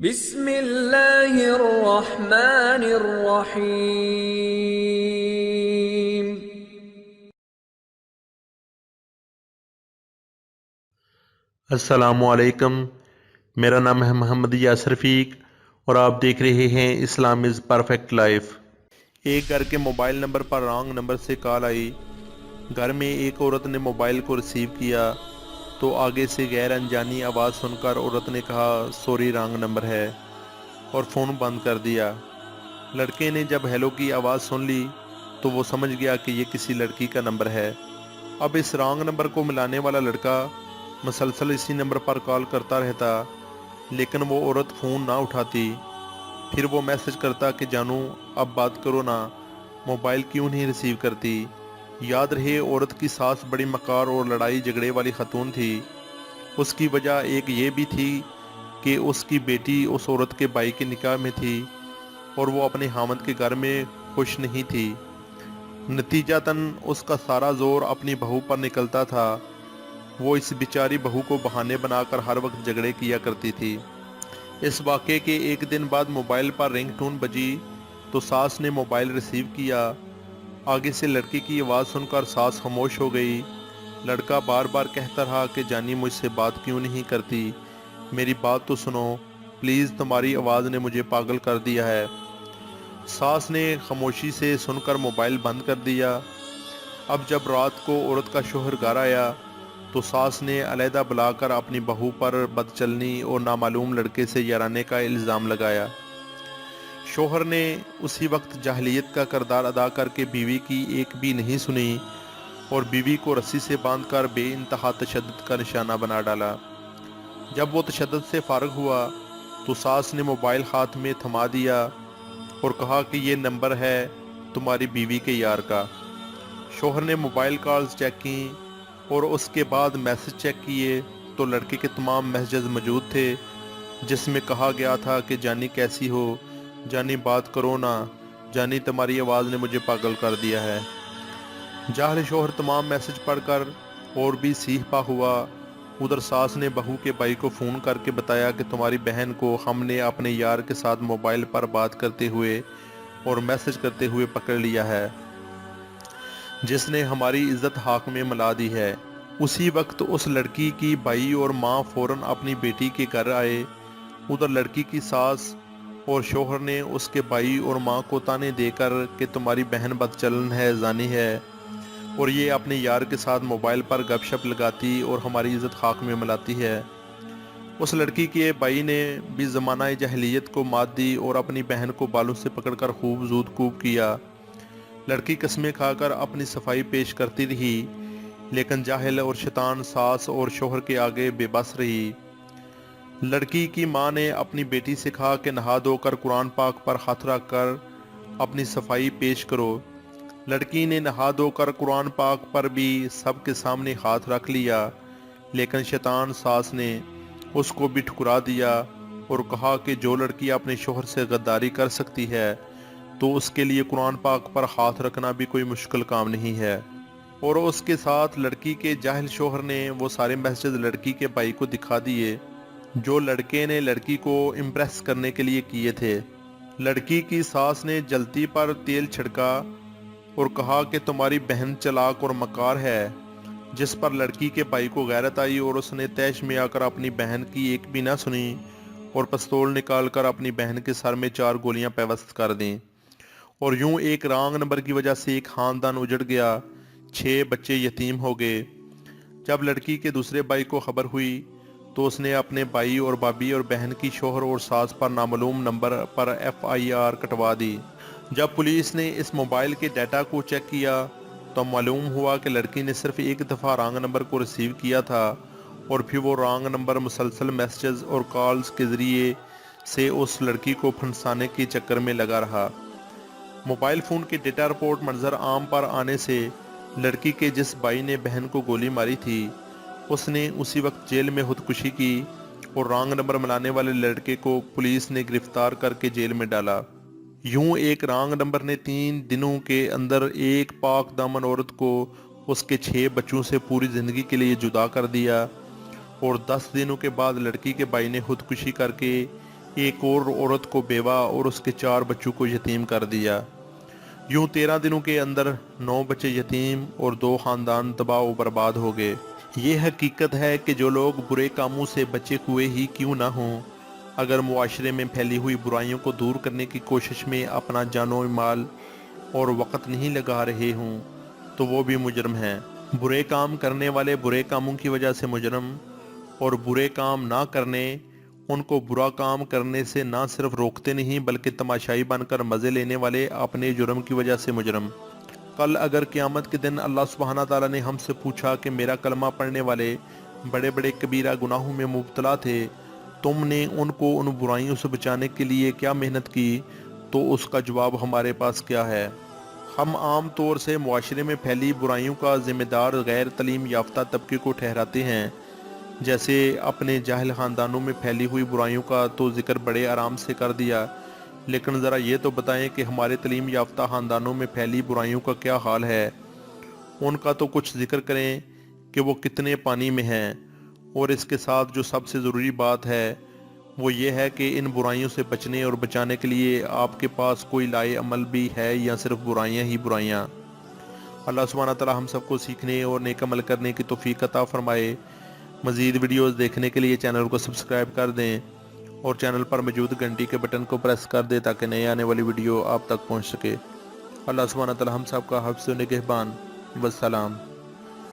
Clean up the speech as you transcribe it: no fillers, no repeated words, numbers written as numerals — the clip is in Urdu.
بسم اللہ الرحمن الرحیم۔ السلام علیکم، میرا نام ہے محمد یاسر رفیق اور آپ دیکھ رہے ہیں اسلام از پرفیکٹ لائف۔ ایک گھر کے موبائل نمبر پر رانگ نمبر سے کال آئی۔ گھر میں ایک عورت نے موبائل کو ریسیو کیا تو آگے سے غیر انجانی آواز سن کر عورت نے کہا سوری رانگ نمبر ہے اور فون بند کر دیا۔ لڑکے نے جب ہیلو کی آواز سن لی تو وہ سمجھ گیا کہ یہ کسی لڑکی کا نمبر ہے۔ اب اس رانگ نمبر کو ملانے والا لڑکا مسلسل اسی نمبر پر کال کرتا رہتا، لیکن وہ عورت فون نہ اٹھاتی۔ پھر وہ میسج کرتا کہ جانو اب بات کرو نا، موبائل کیوں نہیں ریسیو کرتی۔ یاد رہے عورت کی ساس بڑی مکار اور لڑائی جھگڑے والی خاتون تھی۔ اس کی وجہ ایک یہ بھی تھی کہ اس کی بیٹی اس عورت کے بھائی کے نکاح میں تھی اور وہ اپنے خاوند کے گھر میں خوش نہیں تھی۔ نتیجتاً اس کا سارا زور اپنی بہو پر نکلتا تھا۔ وہ اس بیچاری بہو کو بہانے بنا کر ہر وقت جھگڑے کیا کرتی تھی۔ اس واقعے کے ایک دن بعد موبائل پر رنگ ٹون بجی تو ساس نے موبائل ریسیو کیا۔ آگے سے لڑکی کی آواز سن کر ساس خاموش ہو گئی۔ لڑکا بار بار کہتا رہا کہ جانی مجھ سے بات کیوں نہیں کرتی، میری بات تو سنو پلیز، تمہاری آواز نے مجھے پاگل کر دیا ہے۔ ساس نے خاموشی سے سن کر موبائل بند کر دیا۔ اب جب رات کو عورت کا شوہر گھر آیا تو ساس نے علیحدہ بلا کر اپنی بہو پر بدچلنی اور نامعلوم لڑکے سے یارانے کا الزام لگایا۔ شوہر نے اسی وقت جاہلیت کا کردار ادا کر کے بیوی کی ایک بھی نہیں سنی اور بیوی کو رسی سے باندھ کر بے انتہا تشدد کا نشانہ بنا ڈالا۔ جب وہ تشدد سے فارغ ہوا تو ساس نے موبائل ہاتھ میں تھما دیا اور کہا کہ یہ نمبر ہے تمہاری بیوی کے یار کا۔ شوہر نے موبائل کالز چیک کی اور اس کے بعد میسج چیک کیے تو لڑکے کے تمام میسجز موجود تھے جس میں کہا گیا تھا کہ جانی کیسی ہو، جانی بات کرو نا، جانی تمہاری آواز نے مجھے پاگل کر دیا ہے۔ جاہل شوہر تمام میسج پڑھ کر اور بھی سیہ پا ہوا۔ ادھر ساس نے بہو کے بھائی کو فون کر کے بتایا کہ تمہاری بہن کو ہم نے اپنے یار کے ساتھ موبائل پر بات کرتے ہوئے اور میسج کرتے ہوئے پکڑ لیا ہے، جس نے ہماری عزت ہاک میں ملا دی ہے۔ اسی وقت اس لڑکی کی بھائی اور ماں فوراً اپنی بیٹی کے گھر آئے۔ ادھر لڑکی کی ساس اور شوہر نے اس کے بھائی اور ماں کو تانے دے کر کہ تمہاری بہن بدچلن ہے، زانی ہے اور یہ اپنے یار کے ساتھ موبائل پر گپ شپ لگاتی اور ہماری عزت خاک میں ملاتی ہے۔ اس لڑکی کے بھائی نے بھی زمانہ جاہلیت کو مات دی اور اپنی بہن کو بالوں سے پکڑ کر خوب زود کوب کیا۔ لڑکی قسمیں کھا کر اپنی صفائی پیش کرتی رہی، لیکن جاہل اور شیطان ساس اور شوہر کے آگے بے بس رہی۔ لڑکی کی ماں نے اپنی بیٹی سے کہا کہ نہا دھو کر قرآن پاک پر ہاتھ رکھ کر اپنی صفائی پیش کرو۔ لڑکی نے نہا دھو کر قرآن پاک پر بھی سب کے سامنے ہاتھ رکھ لیا، لیکن شیطان ساس نے اس کو بھی ٹھکرا دیا اور کہا کہ جو لڑکی اپنے شوہر سے غداری کر سکتی ہے تو اس کے لیے قرآن پاک پر ہاتھ رکھنا بھی کوئی مشکل کام نہیں ہے۔ اور اس کے ساتھ لڑکی کے جاہل شوہر نے وہ سارے میسجز لڑکی کے بھائی کو دکھا دیے جو لڑکے نے لڑکی کو امپریس کرنے کے لیے کیے تھے۔ لڑکی کی ساس نے جلتی پر تیل چھڑکا اور کہا کہ تمہاری بہن چلاک اور مکار ہے، جس پر لڑکی کے بھائی کو غیرت آئی اور اس نے تیش میں آ کر اپنی بہن کی ایک بھی نہ سنی اور پستول نکال کر اپنی بہن کے سر میں 4 گولیاں پیوست کر دیں۔ اور یوں ایک رانگ نمبر کی وجہ سے ایک خاندان اجڑ گیا، 6 بچے یتیم ہو گئے۔ جب لڑکی کے دوسرے بھائی کو خبر ہوئی تو اس نے اپنے بھائی اور بھابھی اور بہن کی شوہر اور ساس پر نامعلوم نمبر پر FIR کٹوا دی۔ جب پولیس نے اس موبائل کے ڈیٹا کو چیک کیا تو معلوم ہوا کہ لڑکی نے صرف ایک دفعہ رانگ نمبر کو ریسیو کیا تھا اور پھر وہ رانگ نمبر مسلسل میسجز اور کالز کے ذریعے سے اس لڑکی کو پھنسانے کے چکر میں لگا رہا۔ موبائل فون کے ڈیٹا رپورٹ منظر عام پر آنے سے لڑکی کے جس بھائی نے بہن کو گولی ماری تھی اس نے اسی وقت جیل میں خودکشی کی اور رانگ نمبر ملانے والے لڑکے کو پولیس نے گرفتار کر کے جیل میں ڈالا۔ یوں ایک رانگ نمبر نے 3 دنوں کے اندر ایک پاک دامن عورت کو اس کے 6 بچوں سے پوری زندگی کے لیے جدا کر دیا اور 10 دنوں کے بعد لڑکی کے بھائی نے خودکشی کر کے ایک اور عورت کو بیوہ اور اس کے 4 بچوں کو یتیم کر دیا۔ یوں 13 دنوں کے اندر 9 بچے یتیم اور 2 خاندان تباہ و برباد ہو گئے۔ یہ حقیقت ہے کہ جو لوگ برے کاموں سے بچے ہوئے ہی کیوں نہ ہوں، اگر معاشرے میں پھیلی ہوئی برائیوں کو دور کرنے کی کوشش میں اپنا جان و مال اور وقت نہیں لگا رہے ہوں تو وہ بھی مجرم ہیں۔ برے کام کرنے والے برے کاموں کی وجہ سے مجرم، اور برے کام نہ کرنے ان کو برا کام کرنے سے نہ صرف روکتے نہیں بلکہ تماشائی بن کر مزے لینے والے اپنے جرم کی وجہ سے مجرم۔ کل اگر قیامت کے دن اللہ سبحانہ تعالیٰ نے ہم سے پوچھا کہ میرا کلمہ پڑھنے والے بڑے بڑے کبیرہ گناہوں میں مبتلا تھے، تم نے ان کو ان برائیوں سے بچانے کے لیے کیا محنت کی، تو اس کا جواب ہمارے پاس کیا ہے؟ ہم عام طور سے معاشرے میں پھیلی برائیوں کا ذمہ دار غیر تعلیم یافتہ طبقے کو ٹھہراتے ہیں، جیسے اپنے جاہل خاندانوں میں پھیلی ہوئی برائیوں کا تو ذکر بڑے آرام سے کر دیا، لیکن ذرا یہ تو بتائیں کہ ہمارے تعلیم یافتہ خاندانوں میں پھیلی برائیوں کا کیا حال ہے؟ ان کا تو کچھ ذکر کریں کہ وہ کتنے پانی میں ہیں۔ اور اس کے ساتھ جو سب سے ضروری بات ہے وہ یہ ہے کہ ان برائیوں سے بچنے اور بچانے کے لیے آپ کے پاس کوئی لائے عمل بھی ہے یا صرف برائیاں ہی برائیاں؟ اللہ سبحانہ تعالی ہم سب کو سیکھنے اور نیک عمل کرنے کی توفیق عطا فرمائے۔ مزید ویڈیوز دیکھنے کے لیے چینل کو سبسکرائب کر دیں اور چینل پر موجود گھنٹی کے بٹن کو پریس کر دیں تاکہ نئے آنے والی ویڈیو آپ تک پہنچ سکے۔ اللہ سبحانہ تعالی ہم سب کا حفظ و نگہبان۔ والسلام۔